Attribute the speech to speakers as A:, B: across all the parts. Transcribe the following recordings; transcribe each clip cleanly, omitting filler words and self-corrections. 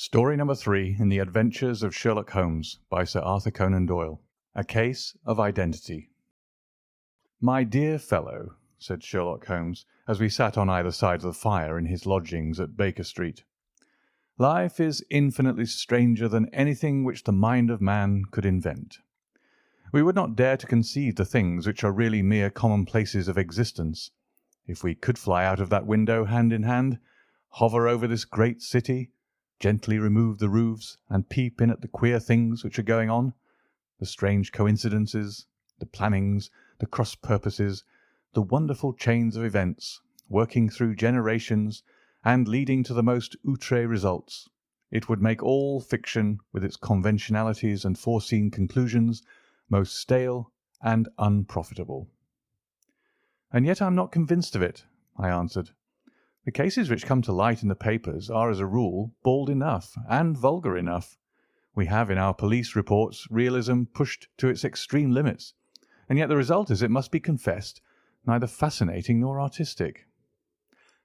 A: Story number 3 in the Adventures of Sherlock Holmes by Sir Arthur Conan Doyle. A Case of Identity. "My dear fellow," said Sherlock Holmes, as we sat on either side of the fire in his lodgings at Baker Street, "life is infinitely stranger than anything which the mind of man could invent. We would not dare to conceive the things which are really mere commonplaces of existence. If we could fly out of that window hand in hand, hover over this great city, gently remove the roofs, and peep in at the queer things which are going on, the strange coincidences, the plannings, the cross purposes, the wonderful chains of events, working through generations and leading to the most outré results, it would make all fiction, with its conventionalities and foreseen conclusions, most stale and unprofitable." "And yet I am not convinced of it," I answered. "The cases which come to light in the papers are as a rule bald enough and vulgar enough. We have in our police reports realism pushed to its extreme limits, and yet the result is, it must be confessed, neither fascinating nor artistic."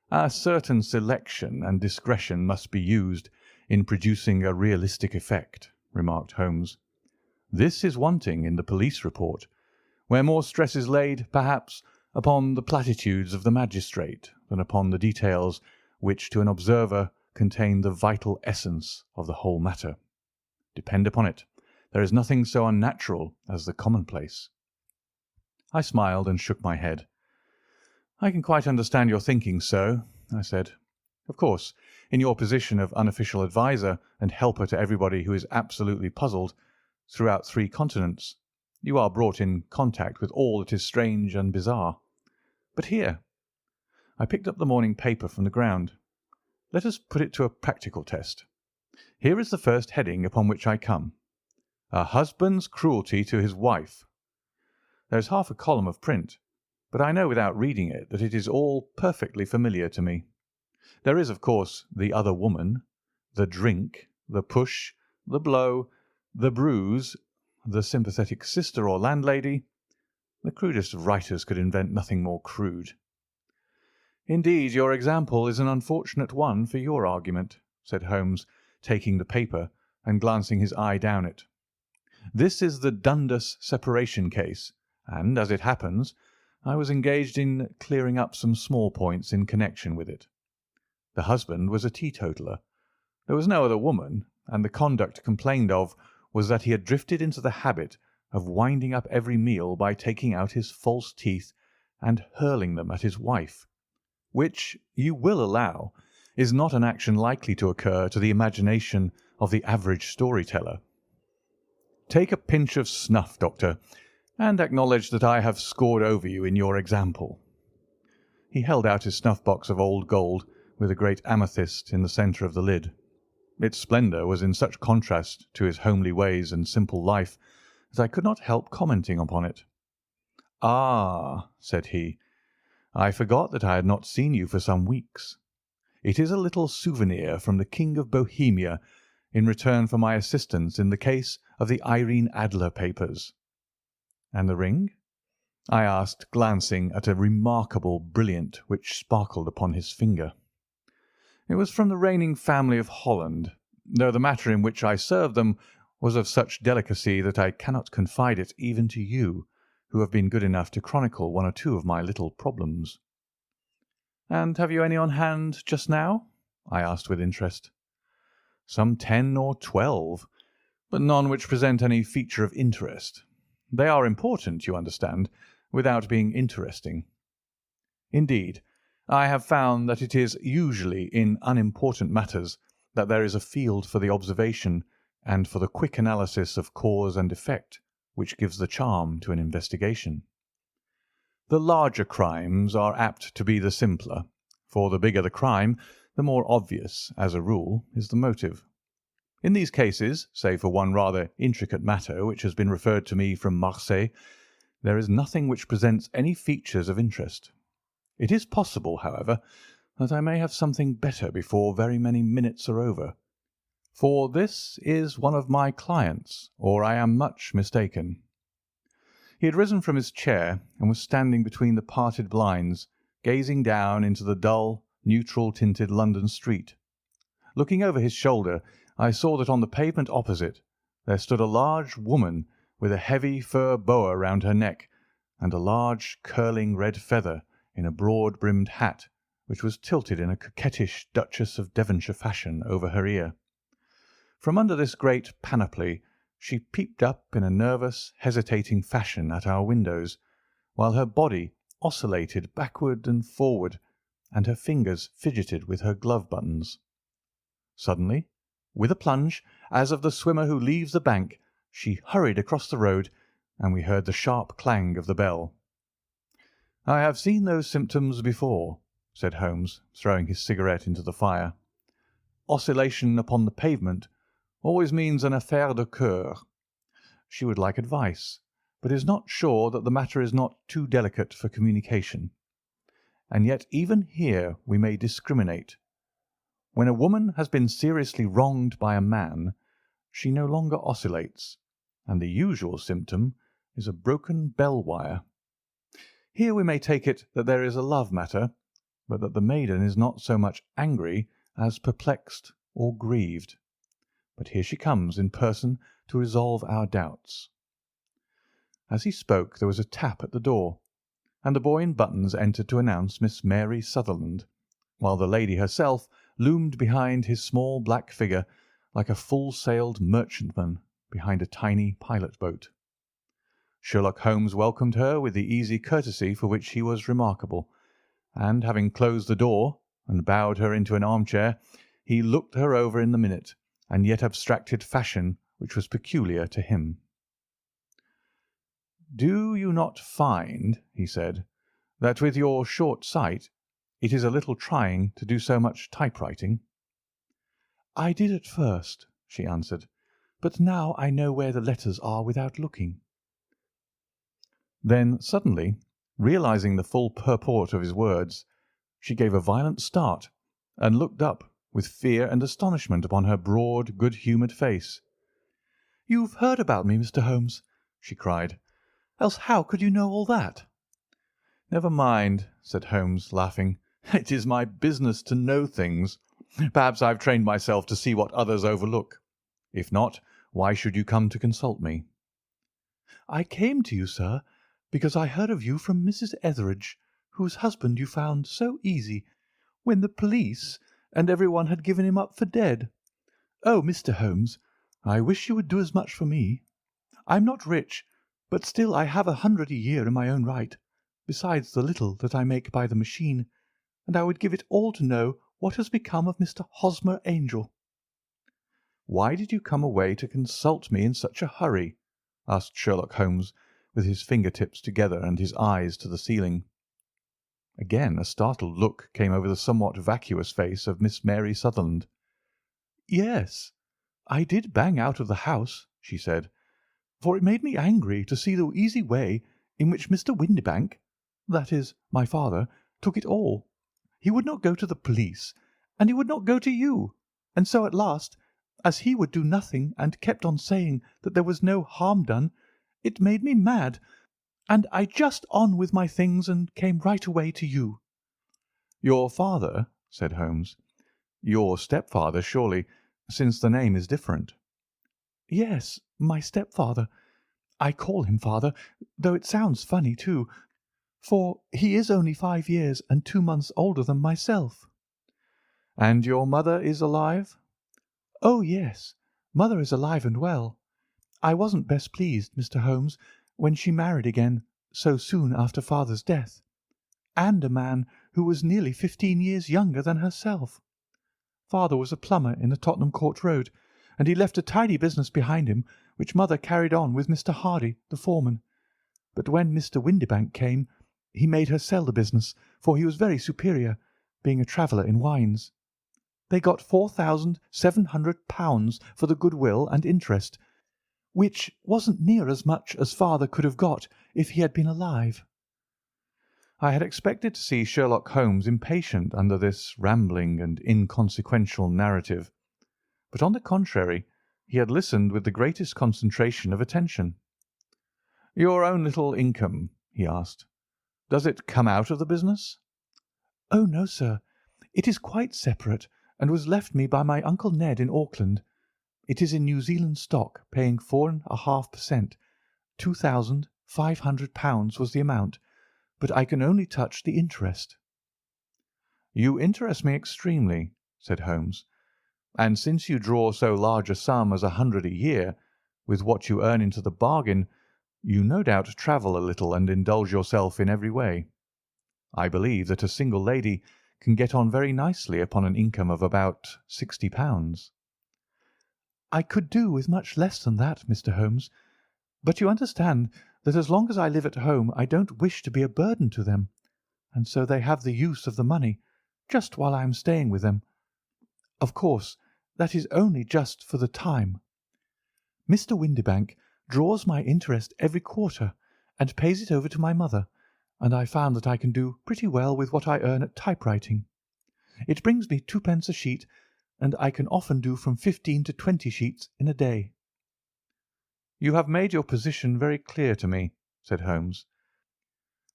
A: "A certain selection and discretion must be used in producing a realistic effect," remarked Holmes. "This is wanting in the police report, where more stress is laid, perhaps, upon the platitudes of the magistrate than upon the details which to an observer contain the vital essence of the whole matter. Depend upon it, there is nothing so unnatural as the commonplace." I smiled and shook my head. "I can quite understand your thinking so," I said. "Of course, in your position of unofficial adviser and helper to everybody who is absolutely puzzled throughout 3 continents, you are brought in contact with all that is strange and bizarre. But here," I picked up the morning paper from the ground, "let us put it to a practical test. Here is the first heading upon which I come: 'A husband's cruelty to his wife.' There is half a column of print, but I know without reading it that it is all perfectly familiar to me. There is, of course, the other woman, the drink, the push, the blow, the bruise, the sympathetic sister or landlady. The crudest of writers could invent nothing more crude." "Indeed, your example is an unfortunate one for your argument," said Holmes, taking the paper and glancing his eye down it. "This is the Dundas separation case, and, as it happens, I was engaged in clearing up some small points in connection with it. The husband was a teetotaler. There was no other woman, and the conduct complained of was that he had drifted into the habit of winding up every meal by taking out his false teeth and hurling them at his wife, which, you will allow, is not an action likely to occur to the imagination of the average story-teller. Take a pinch of snuff, Doctor, and acknowledge that I have scored over you in your example." He held out his snuff-box of old gold with a great amethyst in the centre of the lid. Its splendour was in such contrast to his homely ways and simple life that I could not help commenting upon it. "Ah," said he, "I forgot that I had not seen you for some weeks. It is a little souvenir from the King of Bohemia in return for my assistance in the case of the Irene Adler papers." "And the ring?" I asked, glancing at a remarkable brilliant which sparkled upon his finger. "It was from the reigning family of Holland, though the matter in which I served them was of such delicacy that I cannot confide it even to you, who have been good enough to chronicle 1 or 2 of my little problems." "And have you any on hand just now?" I asked with interest. "Some 10 or 12, but none which present any feature of interest. They are important, you understand, without being interesting. Indeed, I have found that it is usually in unimportant matters that there is a field for the observation and for the quick analysis of cause and effect which gives the charm to an investigation. The larger crimes are apt to be the simpler, for the bigger the crime, the more obvious, as a rule, is the motive. In these cases, save for one rather intricate matter which has been referred to me from Marseilles, there is nothing which presents any features of interest. It is possible, however, that I may have something better before very many minutes are over, for this is one of my clients, or I am much mistaken." He had risen from his chair and was standing between the parted blinds, gazing down into the dull, neutral-tinted London street. Looking over his shoulder, I saw that on the pavement opposite there stood a large woman with a heavy fur boa round her neck, and a large curling red feather in a broad-brimmed hat, which was tilted in a coquettish Duchess of Devonshire fashion over her ear. From under this great panoply she peeped up in a nervous, hesitating fashion at our windows, while her body oscillated backward and forward, and her fingers fidgeted with her glove buttons. Suddenly, with a plunge, as of the swimmer who leaves the bank, she hurried across the road, and we heard the sharp clang of the bell. "I have seen those symptoms before," said Holmes, throwing his cigarette into the fire. "Oscillation upon the pavement always means an affaire de coeur. She would like advice, but is not sure that the matter is not too delicate for communication. And yet even here we may discriminate. When a woman has been seriously wronged by a man, she no longer oscillates, and the usual symptom is a broken bell wire. Here we may take it that there is a love matter, but that the maiden is not so much angry as perplexed or grieved. But here she comes in person to resolve our doubts." As he spoke there was a tap at the door, and the boy in buttons entered to announce Miss Mary Sutherland, while the lady herself loomed behind his small black figure like a full-sailed merchantman behind a tiny pilot-boat. Sherlock Holmes welcomed her with the easy courtesy for which he was remarkable, and having closed the door and bowed her into an armchair, he looked her over in the minute and yet abstracted fashion which was peculiar to him. "Do you not find," he said, "that with your short sight it is a little trying to do so much typewriting?" "I did at first," she answered, "but now I know where the letters are without looking." Then suddenly, realizing the full purport of his words, she gave a violent start and looked up with fear and astonishment upon her broad, good-humoured face. "You've heard about me, Mr. Holmes," she cried, "else how could you know all that?" "Never mind," said Holmes, laughing. "It is my business to know things. Perhaps I've trained myself to see what others overlook. If not, why should you come to consult me?" "I came to you, sir, because I heard of you from Mrs. Etheridge, whose husband you found so easy, when the police and everyone had given him up for dead. Oh, Mr. Holmes, I wish you would do as much for me. I'm not rich, but still I have 100 a year in my own right, besides the little that I make by the machine, and I would give it all to know what has become of Mr. Hosmer Angel." "Why did you come away to consult me in such a hurry?" asked Sherlock Holmes, with his finger-tips together and his eyes to the ceiling. Again a startled look came over the somewhat vacuous face of Miss Mary Sutherland. "Yes, I did bang out of the house," she said, "for it made me angry to see the easy way in which Mr. Windibank, that is, my father, took it all. He would not go to the police, and he would not go to you, and so at last, as he would do nothing and kept on saying that there was no harm done, it made me mad, and I just on with my things and came right away to you." "Your father?" said Holmes. "Your stepfather, surely, since the name is different." "Yes, my stepfather. I call him father, though it sounds funny too, for he is only 5 years and 2 months older than myself." "And your mother is alive?" "Oh, yes, mother is alive and well. I wasn't best pleased, Mr. Holmes, when she married again so soon after father's death, and a man who was nearly 15 years younger than herself. Father was a plumber in the Tottenham Court Road, and he left a tidy business behind him which mother carried on with Mr. Hardy, the foreman. But when Mr. Windibank came, he made her sell the business, for he was very superior, being a traveller in wines. They got £4,700 for the goodwill and interest, which wasn't near as much as father could have got if he had been alive." I had expected to see Sherlock Holmes impatient under this rambling and inconsequential narrative, but on the contrary, he had listened with the greatest concentration of attention. "Your own little income?" he asked. "Does it come out of the business?" "Oh, no, sir. It is quite separate, and was left me by my Uncle Ned in Auckland, It is in New Zealand stock, paying 4.5%. £2,500 was the amount, but I can only touch the interest." "You interest me extremely," said Holmes, "and since you draw so large a sum as 100 a year, with what you earn into the bargain, you no doubt travel a little and indulge yourself in every way. I believe that a single lady can get on very nicely upon an income of about £60. "I could do with much less than that, Mr. Holmes, but you understand that as long as I live at home I don't wish to be a burden to them, and so they have the use of the money just while I am staying with them. Of course, that is only just for the time. Mr. Windibank draws my interest every quarter and pays it over to my mother, and I found that I can do pretty well with what I earn at typewriting. It brings me 2 pence a sheet, and I can often do from 15 to 20 sheets in a day." "You have made your position very clear to me," said Holmes.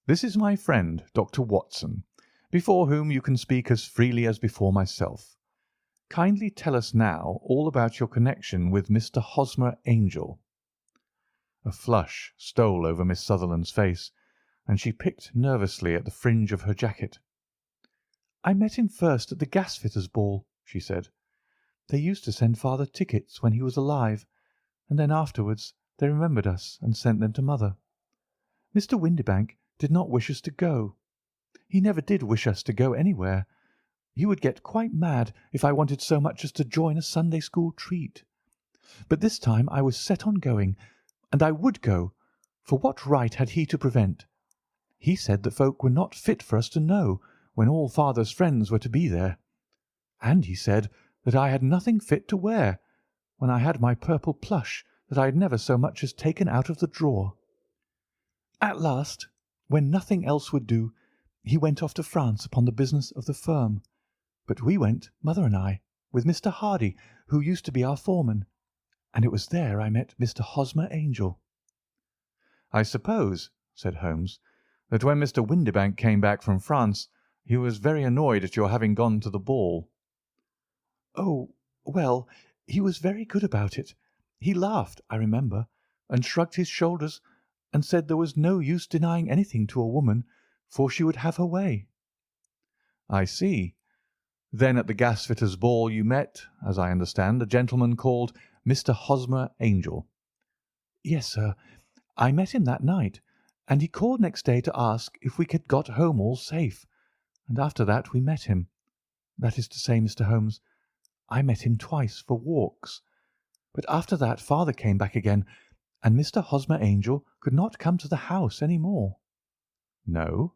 A: "This is my friend, Dr. Watson, before whom you can speak as freely as before myself. Kindly tell us now all about your connection with Mr. Hosmer Angel." A flush stole over Miss Sutherland's face, and she picked nervously at the fringe of her jacket. "I met him first at the gasfitters' ball," she said. "They used to send father tickets when he was alive, and then afterwards they remembered us and sent them to mother. Mr. Windibank did not wish us to go. He never did wish us to go anywhere. He would get quite mad if I wanted so much as to join a Sunday school treat. But this time I was set on going, and I would go, for what right had he to prevent? He said that folk were not fit for us to know when all father's friends were to be there. And he said that I had nothing fit to wear, when I had my purple plush that I had never so much as taken out of the drawer. At last, when nothing else would do, he went off to France upon the business of the firm. But we went, mother and I, with Mr. Hardy, who used to be our foreman, and it was there I met Mr. Hosmer Angel." "I suppose," said Holmes, "that when Mr. Windibank came back from France he was very annoyed at your having gone to the ball." "Oh, well, he was very good about it. He laughed, I remember, and shrugged his shoulders, and said there was no use denying anything to a woman, for she would have her way." "I see. Then at the gasfitters' ball you met, as I understand, a gentleman called Mr. Hosmer Angel." "Yes, sir. I met him that night, and he called next day to ask if we had got home all safe, and after that we met him. That is to say, Mr. Holmes, I met him twice for walks. But after that father came back again, and Mr. Hosmer Angel could not come to the house any more." "No?"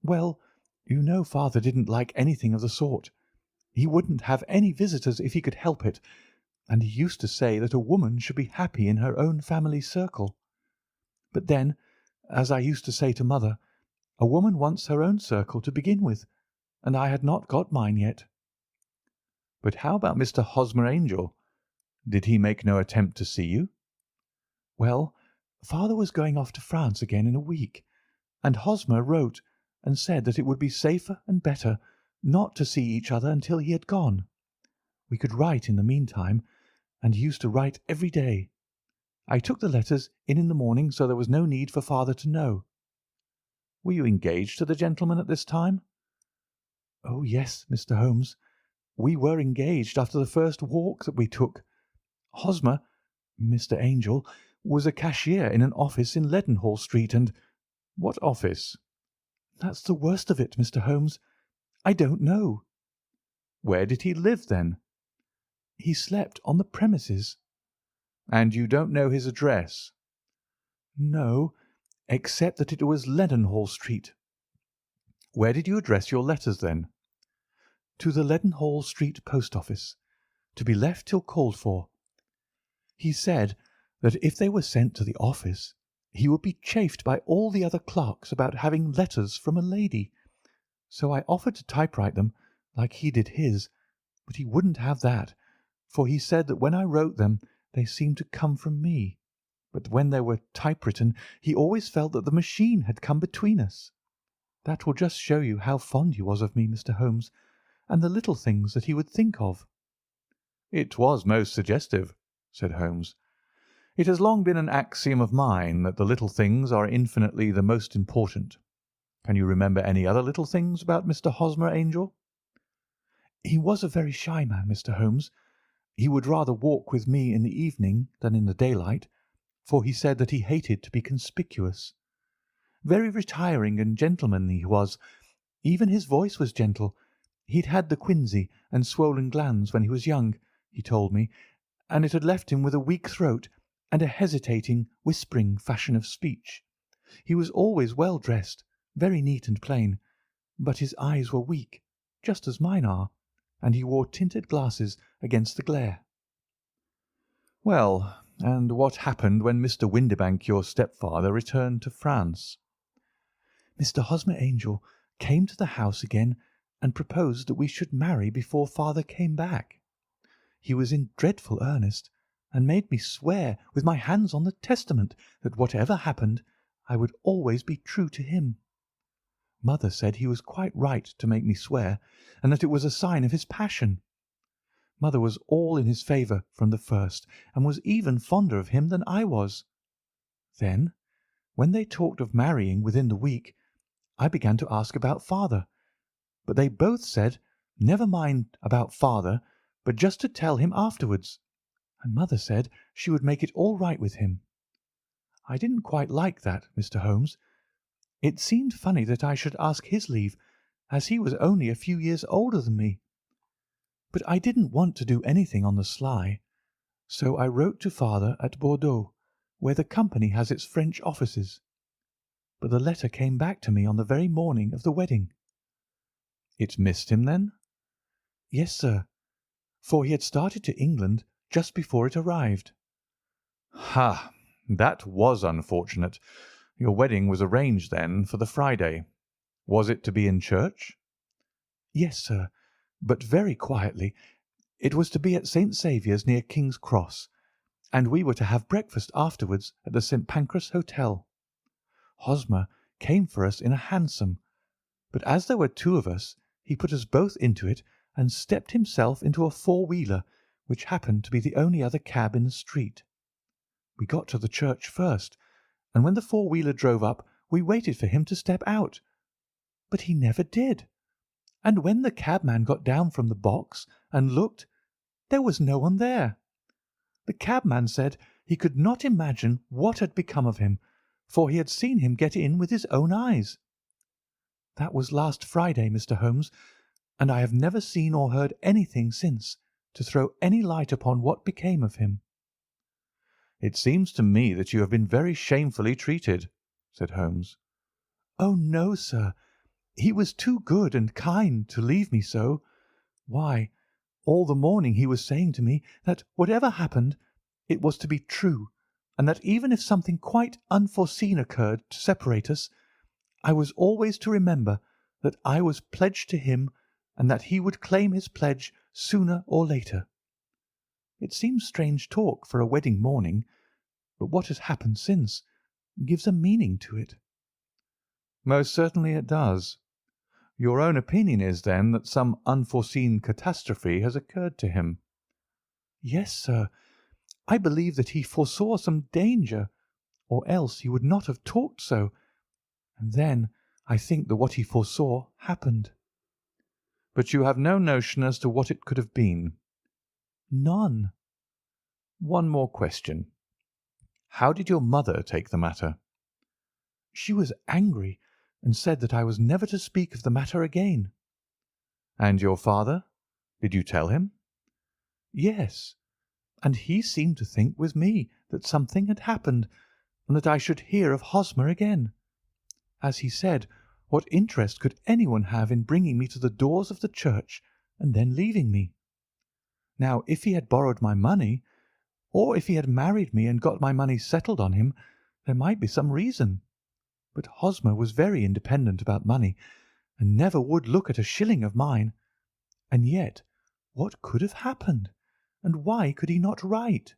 A: "Well, you know father didn't like anything of the sort. He wouldn't have any visitors if he could help it, and he used to say that a woman should be happy in her own family circle. But then, as I used to say to mother, a woman wants her own circle to begin with, and I had not got mine yet." "But how about Mr. Hosmer Angel? Did he make no attempt to see you?" "Well, father was going off to France again in a week, and Hosmer wrote and said that it would be safer and better not to see each other until he had gone. We could write in the meantime, and he used to write every day. I took the letters in the morning, so there was no need for father to know." "Were you engaged to the gentleman at this time?" "Oh, yes, Mr. Holmes. We were engaged after the first walk that we took. Hosmer, Mr. Angel, was a cashier in an office in Leadenhall Street, and—"
B: "What office?"
A: "That's the worst of it, Mr. Holmes. I don't know."
B: "Where did he live, then?"
A: "He slept on the premises."
B: "And you don't know his address?"
A: "No, except that it was Leadenhall Street."
B: "Where did you address your letters, then?"
A: "To the Leadenhall Street post office, to be left till called for. He said that if they were sent to the office he would be chaffed by all the other clerks about having letters from a lady. So I offered to typewrite them, like he did his, but he wouldn't have that, for he said that when I wrote them they seemed to come from me, but when they were typewritten he always felt that the machine had come between us. That will just show you how fond he was of me, Mr. Holmes, and the little things that he would think of." "It was most suggestive," said Holmes. "It has long been an axiom of mine that the little things are infinitely the most important. Can you remember any other little things about Mr. Hosmer, Angel?"
B: "He was a very shy man, Mr. Holmes. He would rather walk with me in the evening than in the daylight, for he said that he hated to be conspicuous. Very retiring and gentlemanly he was. Even his voice was gentle. He'd had the quinsy and swollen glands when he was young, he told me, and it had left him with a weak throat and a hesitating, whispering fashion of speech. He was always well dressed, very neat and plain, but his eyes were weak, just as mine are, and he wore tinted glasses against the glare."
A: "Well, and what happened when Mr. Windibank, your stepfather, returned to France?"
B: "Mr. Hosmer, Angel, came to the house again and proposed that we should marry before father came back. He was in dreadful earnest, and made me swear with my hands on the testament that whatever happened I would always be true to him. Mother said he was quite right to make me swear, and that it was a sign of his passion. Mother was all in his favour from the first, and was even fonder of him than I was. Then, when they talked of marrying within the week, I began to ask about father, but they both said never mind about father, but just to tell him afterwards, and mother said she would make it all right with him. I didn't quite like that, Mr. Holmes. It seemed funny that I should ask his leave, as he was only a few years older than me. But I didn't want to do anything on the sly, so I wrote to father at Bordeaux, where the company has its French offices. But the letter came back to me on the very morning of the wedding."
A: "It missed him, then?"
B: "Yes, sir, for he had started to England just before it arrived."
A: "Ha! That was unfortunate. Your wedding was arranged, then, for the Friday. Was it to be in church?"
B: "Yes, sir, but very quietly. It was to be at St. Saviour's near King's Cross, and we were to have breakfast afterwards at the St. Pancras Hotel. Hosmer came for us in a hansom, but as there were two of us, he put us both into it and stepped himself into a four-wheeler, which happened to be the only other cab in the street. We got to the church first, and when the four-wheeler drove up, we waited for him to step out. But he never did, and when the cabman got down from the box and looked, there was no one there. The cabman said he could not imagine what had become of him, for he had seen him get in with his own eyes. That was last Friday, Mr. Holmes, and I have never seen or heard anything since to throw any light upon what became of him."
A: "It seems to me that you have been very shamefully treated," said Holmes.
B: "Oh, no, sir. He was too good and kind to leave me so. Why, all the morning he was saying to me that whatever happened, it was to be true, and that even if something quite unforeseen occurred to separate us, I was always to remember that I was pledged to him and that he would claim his pledge sooner or later. It seems strange talk for a wedding morning, but what has happened since gives a meaning to it."
A: "Most certainly it does. Your own opinion is, then, that some unforeseen catastrophe has occurred to him?"
B: "Yes, sir. I believe that he foresaw some danger, or else he would not have talked so, and then I think that what he foresaw happened."
A: "But you have no notion as to what it could have been?"
B: "None."
A: "One more question. How did your mother take the matter?"
B: "She was angry, and said that I was never to speak of the matter again."
A: "And your father? Did you tell him?"
B: "Yes, and he seemed to think with me that something had happened, and that I should hear of Hosmer again. As he said, what interest could anyone have in bringing me to the doors of the church and then leaving me? Now, if he had borrowed my money, or if he had married me and got my money settled on him, there might be some reason. But Hosmer was very independent about money, and never would look at a shilling of mine. And yet, what could have happened, and why could he not write?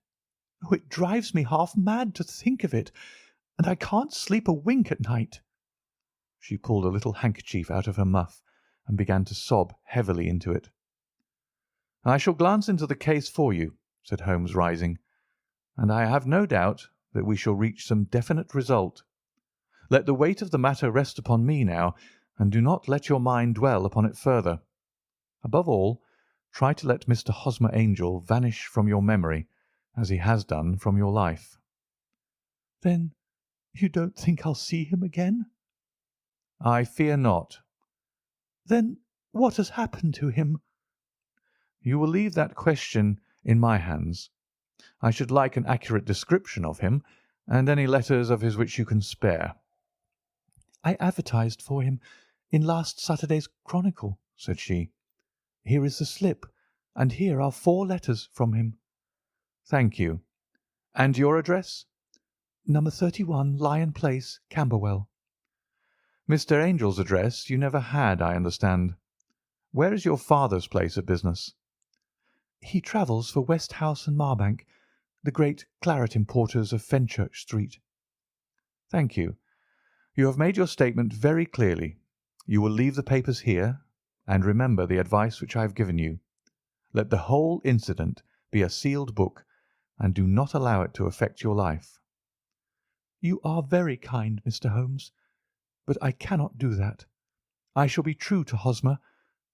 B: Oh, it drives me half mad to think of it, and I can't sleep a wink at night."
A: She pulled a little handkerchief out of her muff and began to sob heavily into it. "I shall glance into the case for you," said Holmes, rising, "and I have no doubt that we shall reach some definite result. Let the weight of the matter rest upon me now, and do not let your mind dwell upon it further. Above all, try to let Mr. Hosmer Angel vanish from your memory, as he has done from your life."
B: "Then you don't think I'll see him again?"
A: "I fear not."
B: "Then what has happened to him?"
A: "You will leave that question in my hands. I should like an accurate description of him, and any letters of his which you can spare."
B: "I advertised for him in last Saturday's Chronicle," said she. "Here is the slip, and here are 4 letters from him."
A: "Thank you. And your address?"
B: "No. 31, Lion Place, Camberwell."
A: Mr. Angel's address you never had, I understand. Where is your father's place of business?"
B: "He travels for Westhouse and Marbank, the great claret importers of Fenchurch Street."
A: "Thank you. You have made your statement very clearly. You will leave the papers here, and remember the advice which I have given you. Let the whole incident be a sealed book, and do not allow it to affect your life."
B: "You are very kind, Mr. Holmes, but I cannot do that. I shall be true to Hosmer.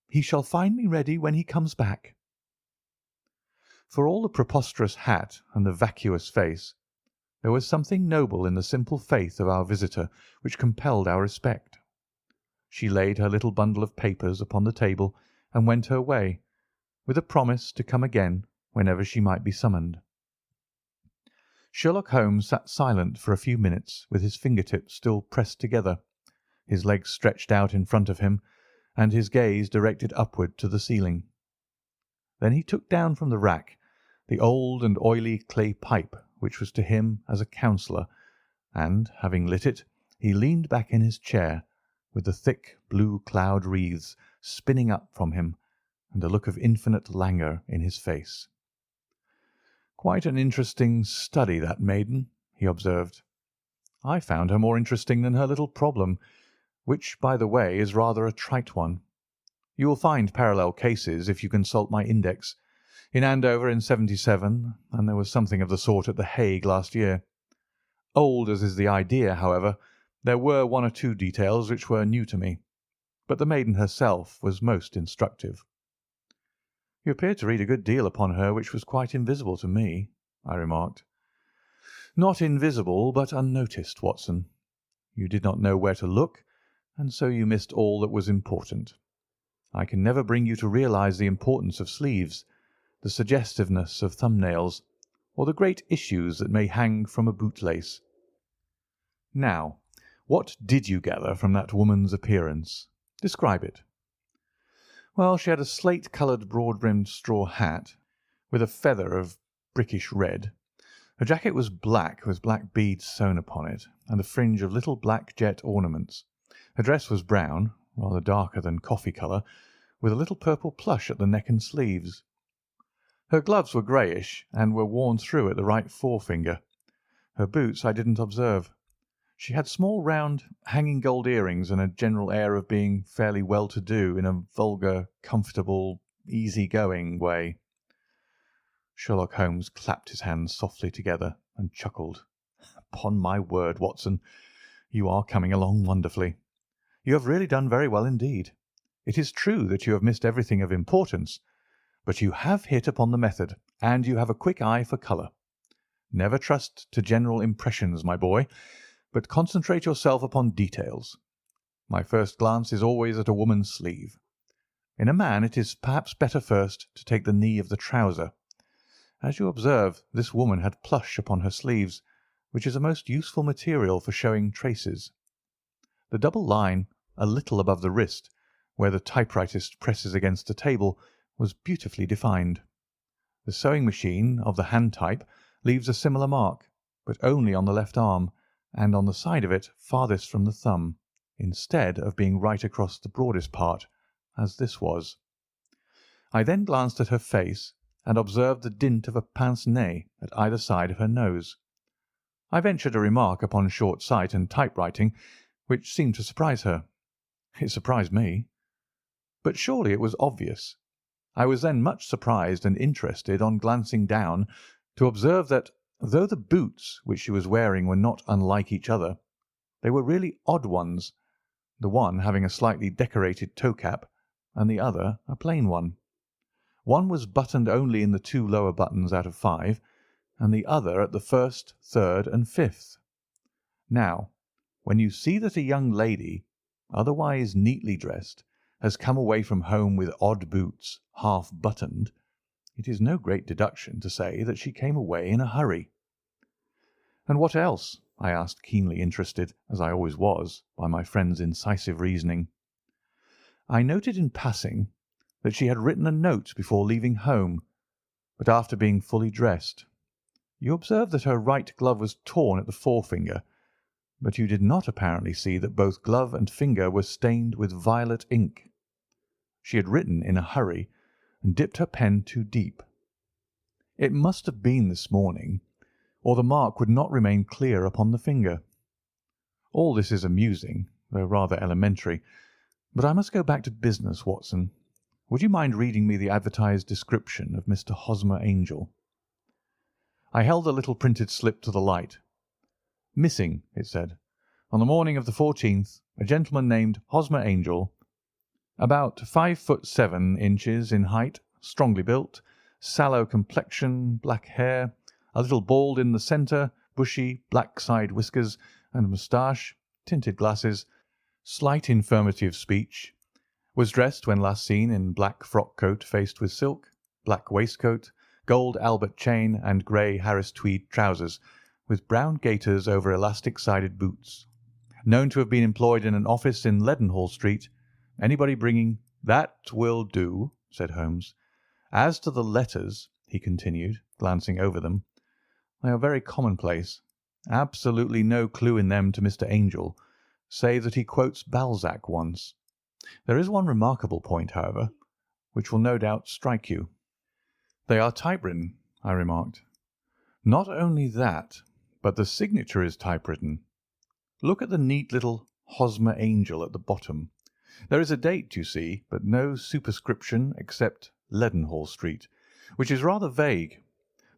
B: He shall find me ready when he comes back."
A: For all the preposterous hat and the vacuous face, there was something noble in the simple faith of our visitor which compelled our respect. She laid her little bundle of papers upon the table and went her way, with a promise to come again whenever she might be summoned. Sherlock Holmes sat silent for a few minutes with his fingertips still pressed together, his legs stretched out in front of him, and his gaze directed upward to the ceiling. Then he took down from the rack the old and oily clay pipe which was to him as a counsellor, and, having lit it, he leaned back in his chair, with the thick blue cloud wreaths spinning up from him, and a look of infinite languor in his face. "Quite an interesting study, that maiden," he observed. "I found her more interesting than her little problem, which, by the way, is rather a trite one. You will find parallel cases if you consult my index. In Andover in '77, and there was something of the sort at The Hague last year. Old as is the idea, however, there were 1 or 2 details which were new to me, but the maiden herself was most instructive." "You appeared to read a good deal upon her which was quite invisible to me," I remarked. "Not invisible, but unnoticed, Watson. You did not know where to look, and so you missed all that was important. I can never bring you to realize the importance of sleeves, the suggestiveness of thumbnails, or the great issues that may hang from a bootlace. Now, what did you gather from that woman's appearance? Describe it." "Well, she had a slate-coloured, broad-brimmed straw hat, with a feather of brickish red. Her jacket was black, with black beads sewn upon it, and a fringe of little black jet ornaments. Her dress was brown, rather darker than coffee colour, with a little purple plush at the neck and sleeves. Her gloves were greyish, and were worn through at the right forefinger. Her boots I didn't observe. She had small round hanging gold earrings, and a general air of being fairly well-to-do in a vulgar, comfortable, easy-going way." Sherlock Holmes clapped his hands softly together and chuckled. "Upon my word, Watson, you are coming along wonderfully. You have really done very well indeed. It is true that you have missed everything of importance, but you have hit upon the method, and you have a quick eye for colour. Never trust to general impressions, my boy, but concentrate yourself upon details. My first glance is always at a woman's sleeve. In a man it is perhaps better first to take the knee of the trouser. As you observe, this woman had plush upon her sleeves, which is a most useful material for showing traces. The double line a little above the wrist, where the typewritist presses against the table, was beautifully defined. The sewing machine of the hand type leaves a similar mark, but only on the left arm, and on the side of it farthest from the thumb, instead of being right across the broadest part, as this was. I then glanced at her face, and observed the dint of a pince-nez at either side of her nose. I ventured a remark upon short sight and typewriting, which seemed to surprise her. It surprised me. But surely it was obvious. I was then much surprised and interested on glancing down to observe that, though the boots which she was wearing were not unlike each other, they were really odd ones, the one having a slightly decorated toe-cap and the other a plain one. One was buttoned only in the 2 lower buttons out of 5, and the other at the 1st, 3rd, and 5th. Now, when you see that a young lady, otherwise neatly dressed, has come away from home with odd boots, half buttoned, it is no great deduction to say that she came away in a hurry. "And what else?" I asked, keenly interested, as I always was, by my friend's incisive reasoning. "I noted in passing that she had written a note before leaving home, but after being fully dressed. You observed that her right glove was torn at the forefinger, but you did not apparently see that both glove and finger were stained with violet ink. She had written in a hurry and dipped her pen too deep. It must have been this morning, or the mark would not remain clear upon the finger. All this is amusing, though rather elementary, but I must go back to business, Watson. Would you mind reading me the advertised description of Mr. Hosmer Angel?" I held the little printed slip to the light. "Missing," it said, "on the morning of the 14th, a gentleman named Hosmer Angel, about 5'7" in height, strongly built, sallow complexion, black hair, a little bald in the centre, bushy, black side whiskers and moustache, tinted glasses, slight infirmity of speech, was dressed when last seen in black frock coat faced with silk, black waistcoat, gold Albert chain, and grey Harris tweed trousers, with brown gaiters over elastic-sided boots. Known to have been employed in an office in Leadenhall Street. Anybody bringing—" "That will do," said Holmes. "As to the letters," he continued, glancing over them, "they are very commonplace. Absolutely no clue in them to Mr. Angel, save that he quotes Balzac once. There is one remarkable point, however, which will no doubt strike you." "They are typewritten," I remarked. "Not only that, but the signature is typewritten. Look at the neat little Hosmer Angel at the bottom. There is a date, you see, but no superscription except Leadenhall Street, which is rather vague.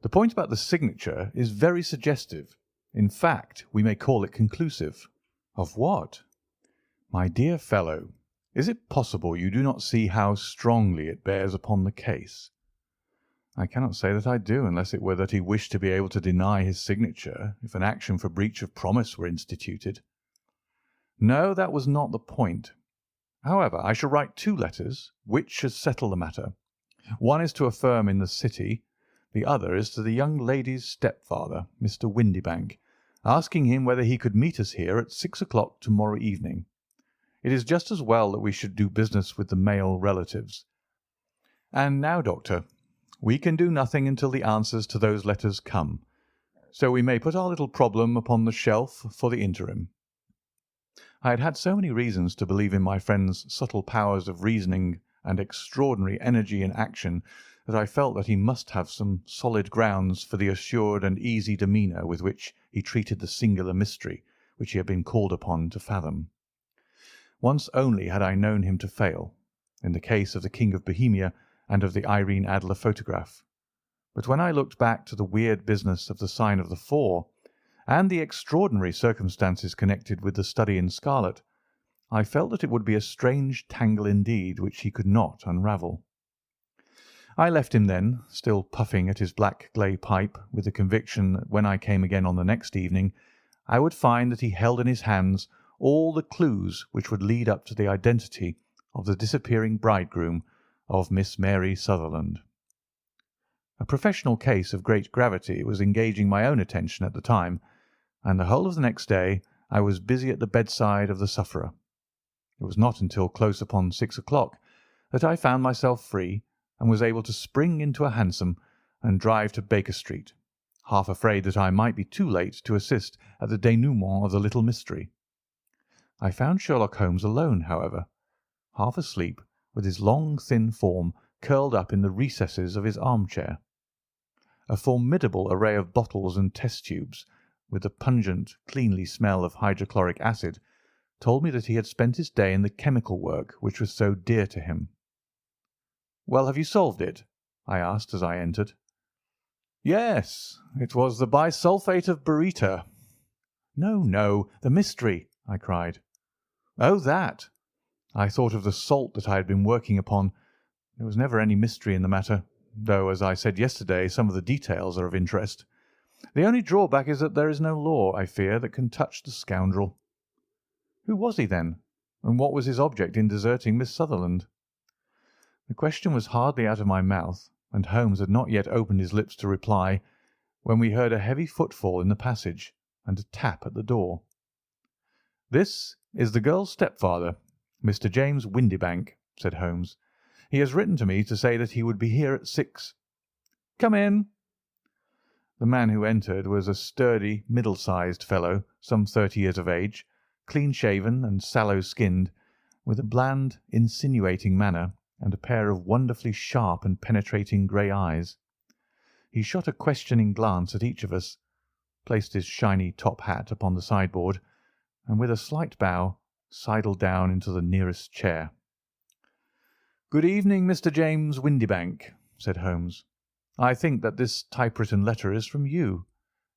A: The point about the signature is very suggestive. In fact, we may call it conclusive." "Of what?" "My dear fellow, is it possible you do not see how strongly it bears upon the case?" "I cannot say that I do, unless it were that he wished to be able to deny his signature if an action for breach of promise were instituted." "No, that was not the point. However, I shall write 2 letters, which should settle the matter. One is to a firm in the City, the other is to the young lady's stepfather, Mr. Windibank, asking him whether he could meet us here at 6 o'clock to-morrow evening. It is just as well that we should do business with the male relatives. And now, Doctor, we can do nothing until the answers to those letters come, so we may put our little problem upon the shelf for the interim." I had had so many reasons to believe in my friend's subtle powers of reasoning and extraordinary energy in action that I felt that he must have some solid grounds for the assured and easy demeanour with which he treated the singular mystery which he had been called upon to fathom. Once only had I known him to fail, in the case of the King of Bohemia and of the Irene Adler photograph. But when I looked back to the weird business of the Sign of the Four, and the extraordinary circumstances connected with the study in scarlet, I felt that it would be a strange tangle indeed which he could not unravel. I left him then, still puffing at his black clay pipe, with the conviction that when I came again on the next evening, I would find that he held in his hands all the clues which would lead up to the identity of the disappearing bridegroom of Miss Mary Sutherland. A professional case of great gravity was engaging my own attention at the time, and the whole of the next day I was busy at the bedside of the sufferer. It was not until close upon 6 o'clock that I found myself free and was able to spring into a hansom and drive to Baker Street, half afraid that I might be too late to assist at the denouement of the little mystery. I found Sherlock Holmes alone, however, half asleep, with his long, thin form curled up in the recesses of his armchair. A formidable array of bottles and test tubes, with the pungent, cleanly smell of hydrochloric acid, told me that he had spent his day in the chemical work which was so dear to him. Well, have you solved it? I asked as I entered. Yes, it was the bisulfate of baryta. No, no, the mystery, I cried. Oh, that. I thought of the salt that I had been working upon. There was never any mystery in the matter, though, as I said yesterday, some of the details are of interest. The only drawback is that there is no law, I fear, that can touch the scoundrel. Who was he, then, and what was his object in deserting Miss Sutherland? The question was hardly out of my mouth, and Holmes had not yet opened his lips to reply, when we heard a heavy footfall in the passage and a tap at the door. "This is the girl's stepfather, Mr. James Windibank," said Holmes. "He has written to me to say that he would be here at 6. Come in." The man who entered was a sturdy, middle-sized fellow, some 30 years of age, clean-shaven and sallow-skinned, with a bland, insinuating manner and a pair of wonderfully sharp and penetrating grey eyes. He shot a questioning glance at each of us, placed his shiny top hat upon the sideboard, and with a slight bow sidled down into the nearest chair. "Good evening, Mr. James Windibank," said Holmes. "I think that this typewritten letter is from you,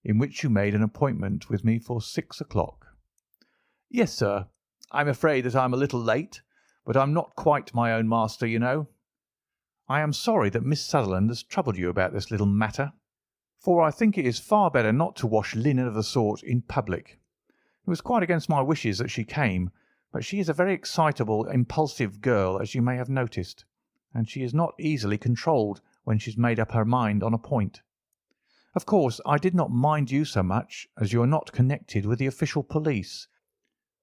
A: in which you made an appointment with me for 6 o'clock." "Yes, sir. I'm afraid that I'm a little late, but I'm not quite my own master, you know. I am sorry that Miss Sutherland has troubled you about this little matter, for I think it is far better not to wash linen of the sort in public. It was quite against my wishes that she came, but she is a very excitable, impulsive girl, as you may have noticed, and she is not easily controlled when she's made up her mind on a point. Of course, I did not mind you so much, as you are not connected with the official police,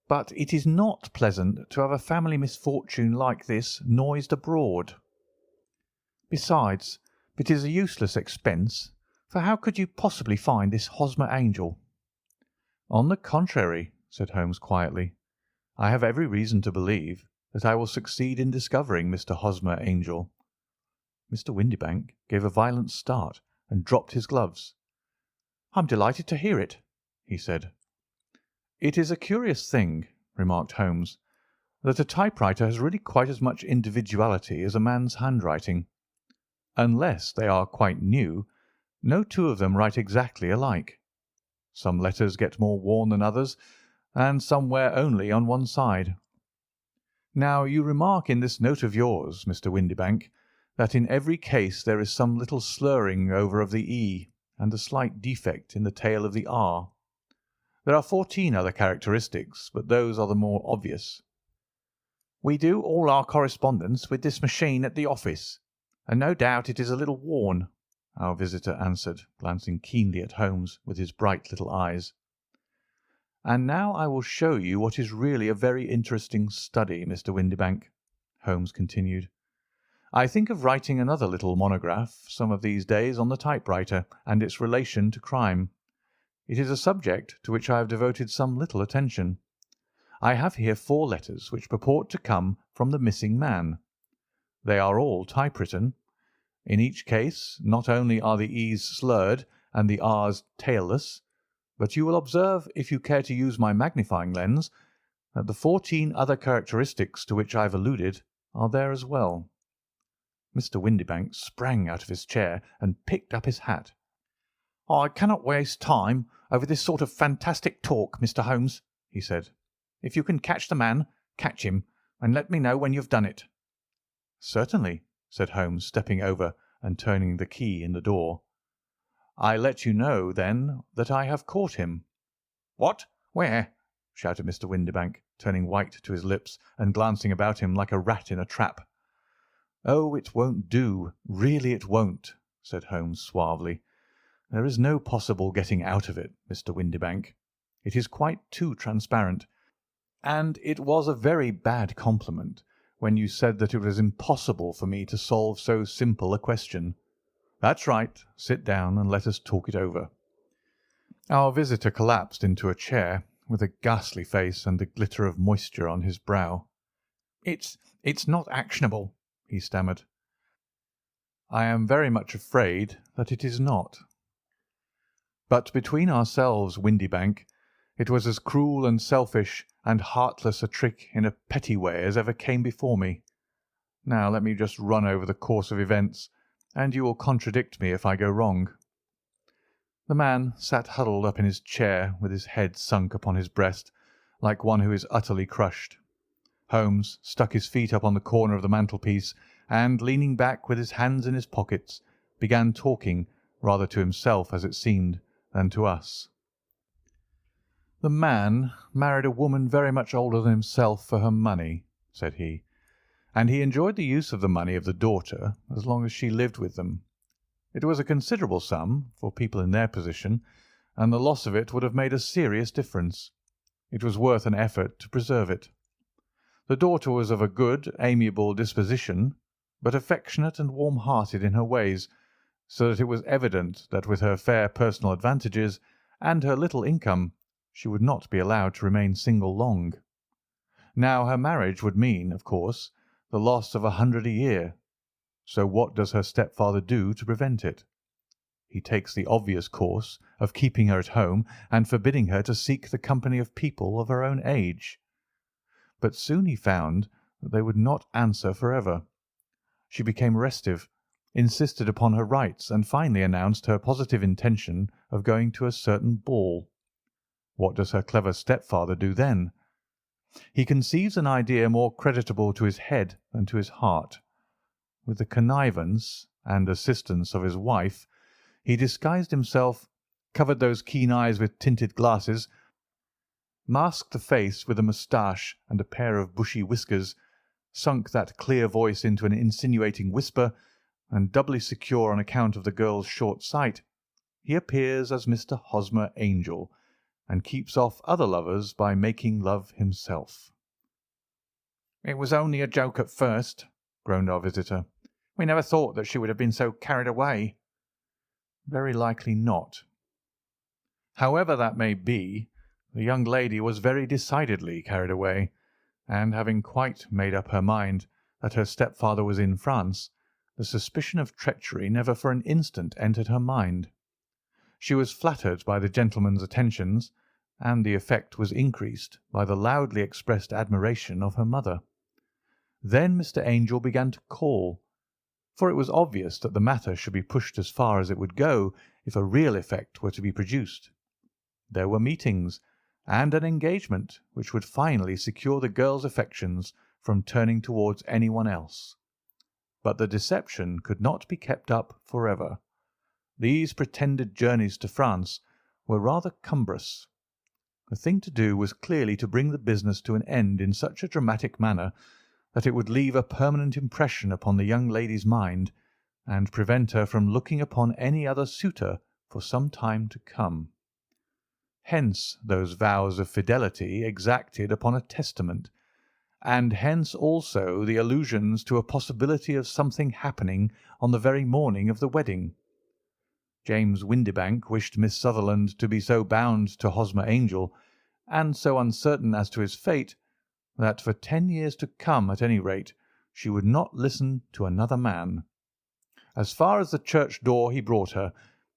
A: but it is not pleasant to have a family misfortune like this noised abroad. Besides, it is a useless expense, for how could you possibly find this Hosmer Angel?" "On the contrary," said Holmes quietly, "I have every reason to believe that I will succeed in discovering Mr. Hosmer Angel." Mr. Windibank gave a violent start and dropped his gloves. "I'm delighted to hear it," he said. "It is a curious thing," remarked Holmes, "that a typewriter has really quite as much individuality as a man's handwriting. Unless they are quite new, no two of them write exactly alike. Some letters get more worn than others, and some wear only on one side. Now, you remark in this note of yours, Mr. Windibank, that in every case there is some little slurring over of the E and a slight defect in the tail of the R. There are 14 other characteristics, but those are the more obvious." "We do all our correspondence with this machine at the office, and no doubt it is a little worn," our visitor answered, glancing keenly at Holmes with his bright little eyes. "And now I will show you what is really a very interesting study, Mr. Windibank," Holmes continued. "I think of writing another little monograph some of these days on the typewriter and its relation to crime. It is a subject to which I have devoted some little attention. I have here 4 letters which purport to come from the missing man. They are all typewritten. In each case, not only are the E's slurred and the R's tailless, but you will observe, if you care to use my magnifying lens, that the 14 other characteristics to which I have alluded are there as well." Mr. Windibank sprang out of his chair and picked up his hat. "I cannot waste time over this sort of fantastic talk, Mr. Holmes," he said. "If you can catch the man, catch him, and let me know when you have done it." "Certainly," said Holmes, stepping over and turning the key in the door. "I let you know, then, that I have caught him." "What? Where?" shouted Mr. Windibank, turning white to his lips and glancing about him like a rat in a trap. "Oh, it won't do. Really it won't," said Holmes suavely. "There is no possible getting out of it, Mr. Windibank. It is quite too transparent. And it was a very bad compliment when you said that it was impossible for me to solve so simple a question. That's right. Sit down and let us talk it over." Our visitor collapsed into a chair with a ghastly face and the glitter of moisture on his brow. It's not actionable," he stammered. "I am very much afraid that it is not. But between ourselves, Windibank, it was as cruel and selfish and heartless a trick in a petty way as ever came before me. Now let me just run over the course of events, and you will contradict me if I go wrong." The man sat huddled up in his chair with his head sunk upon his breast, like one who is utterly crushed. Holmes stuck his feet up on the corner of the mantelpiece, and, leaning back with his hands in his pockets, began talking, rather to himself, as it seemed, than to us. "The man married a woman very much older than himself for her money," said he, "and he enjoyed the use of the money of the daughter as long as she lived with them. It was a considerable sum for people in their position, and the loss of it would have made a serious difference. It was worth an effort to preserve it. The daughter was of a good, amiable disposition, but affectionate and warm-hearted in her ways, so that it was evident that with her fair personal advantages and her little income she would not be allowed to remain single long. Now her marriage would mean, of course, the loss of 100 a year. So what does her stepfather do to prevent it? He takes the obvious course of keeping her at home and forbidding her to seek the company of people of her own age. But soon he found that they would not answer forever. She became restive, insisted upon her rights, and finally announced her positive intention of going to a certain ball. What does her clever stepfather do then? He conceives an idea more creditable to his head than to his heart. With the connivance and assistance of his wife, he disguised himself, covered those keen eyes with tinted glasses, masked the face with a moustache and a pair of bushy whiskers, sunk that clear voice into an insinuating whisper, and doubly secure on account of the girl's short sight, he appears as Mr. Hosmer Angel, and keeps off other lovers by making love himself. "It was only a joke at first," groaned our visitor. "We never thought that she would have been so carried away." "Very likely not." However that may be, the young lady was very decidedly carried away, and having quite made up her mind that her stepfather was in France, the suspicion of treachery never for an instant entered her mind. She was flattered by the gentleman's attentions, and the effect was increased by the loudly expressed admiration of her mother. Then Mr. Angel began to call, for it was obvious that the matter should be pushed as far as it would go if a real effect were to be produced. There were meetings, and an engagement which would finally secure the girl's affections from turning towards anyone else. But the deception could not be kept up forever. These pretended journeys to France were rather cumbrous. The thing to do was clearly to bring the business to an end in such a dramatic manner that it would leave a permanent impression upon the young lady's mind, and prevent her from looking upon any other suitor for some time to come. Hence those vows of fidelity exacted upon a testament, and hence also the allusions to a possibility of something happening on the very morning of the wedding. James Windibank wished Miss Sutherland to be so bound to Hosmer Angel, and so uncertain as to his fate, that for 10 years to come, at any rate, she would not listen to another man. As far as the church door he brought her,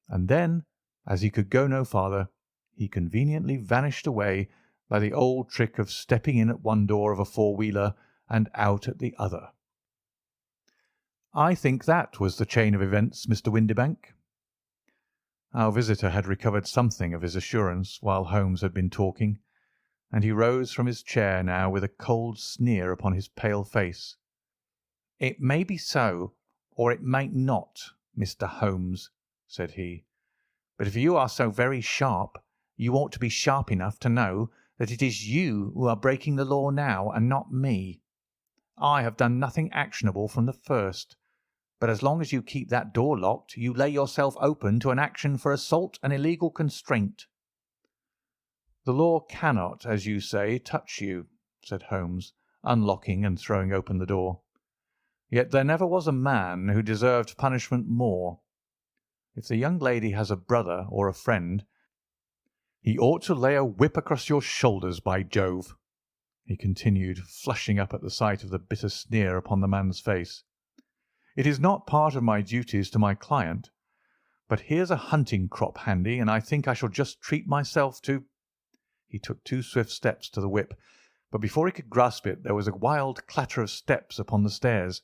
A: and then, as he could go no farther, he conveniently vanished away by the old trick of stepping in at one door of a four-wheeler and out at the other. I think that was the chain of events, Mr. Windibank." Our visitor had recovered something of his assurance while Holmes had been talking, and he rose from his chair now with a cold sneer upon his pale face. "It may be so, or it may not, Mr. Holmes," said he. "But if you are so very sharp, you ought to be sharp enough to know that it is you who are breaking the law now, and not me. I have done nothing actionable from the first, but as long as you keep that door locked, you lay yourself open to an action for assault and illegal constraint." "The law cannot, as you say, touch you," said Holmes, unlocking and throwing open the door. "Yet there never was a man who deserved punishment more. If the young lady has a brother or a friend, he ought to lay a whip across your shoulders, by Jove," he continued, flushing up at the sight of the bitter sneer upon the man's face. "It is not part of my duties to my client, but here's a hunting crop handy, and I think I shall just treat myself to—" He took 2 swift steps to the whip, but before he could grasp it there was a wild clatter of steps upon the stairs,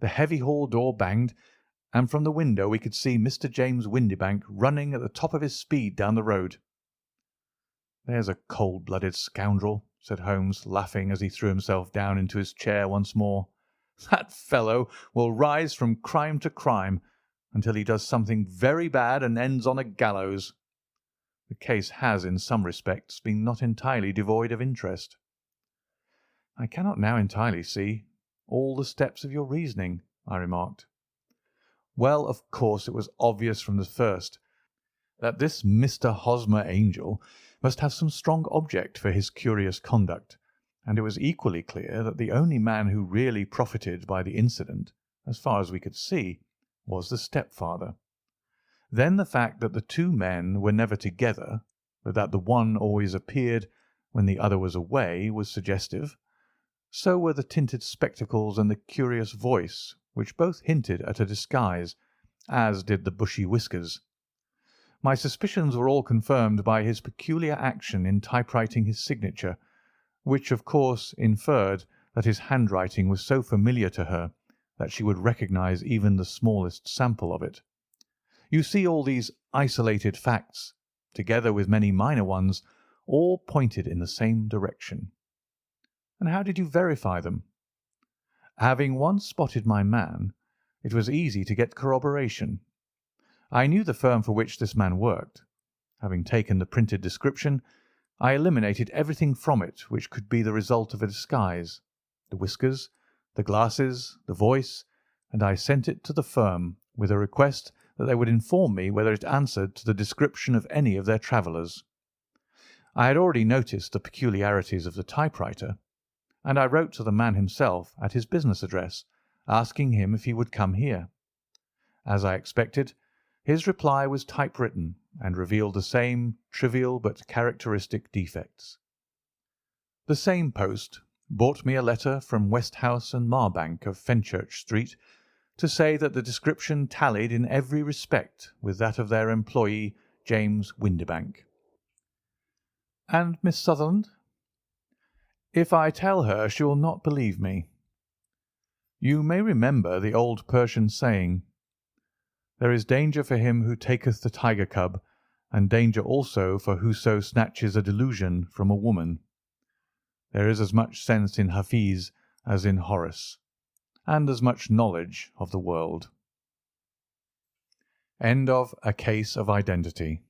A: The heavy hall door banged, and from the window we could see Mr. James Windibank running at the top of his speed down the road. "There's a cold-blooded scoundrel," said Holmes, laughing as he threw himself down into his chair once more. "That fellow will rise from crime to crime until he does something very bad and ends on a gallows. The case has, in some respects, been not entirely devoid of interest." "I cannot now entirely see all the steps of your reasoning," I remarked. "Well, of course it was obvious from the first that this Mr. Hosmer Angel must have some strong object for his curious conduct, and it was equally clear that the only man who really profited by the incident, as far as we could see, was the stepfather. Then the fact that the two men were never together, but that the one always appeared when the other was away, was suggestive. So were the tinted spectacles and the curious voice, which both hinted at a disguise, as did the bushy whiskers. My suspicions were all confirmed by his peculiar action in typewriting his signature, which of course inferred that his handwriting was so familiar to her that she would recognize even the smallest sample of it. You see, all these isolated facts, together with many minor ones, all pointed in the same direction." "And how did you verify them?" "Having once spotted my man, it was easy to get corroboration. I knew the firm for which this man worked. Having taken the printed description, I eliminated everything from it which could be the result of a disguise, the whiskers, the glasses, the voice, and I sent it to the firm with a request that they would inform me whether it answered to the description of any of their travellers. I had already noticed the peculiarities of the typewriter, and I wrote to the man himself at his business address, asking him if he would come here. As I expected, his reply was typewritten and revealed the same trivial but characteristic defects. The same post brought me a letter from Westhouse and Marbank of Fenchurch Street to say that the description tallied in every respect with that of their employee, James Windibank." "And Miss Sutherland?" "If I tell her, she will not believe me. You may remember the old Persian saying, 'There is danger for him who taketh the tiger cub, and danger also for whoso snatches a delusion from a woman.' There is as much sense in Hafiz as in Horace, and as much knowledge of the world." End of A Case of Identity.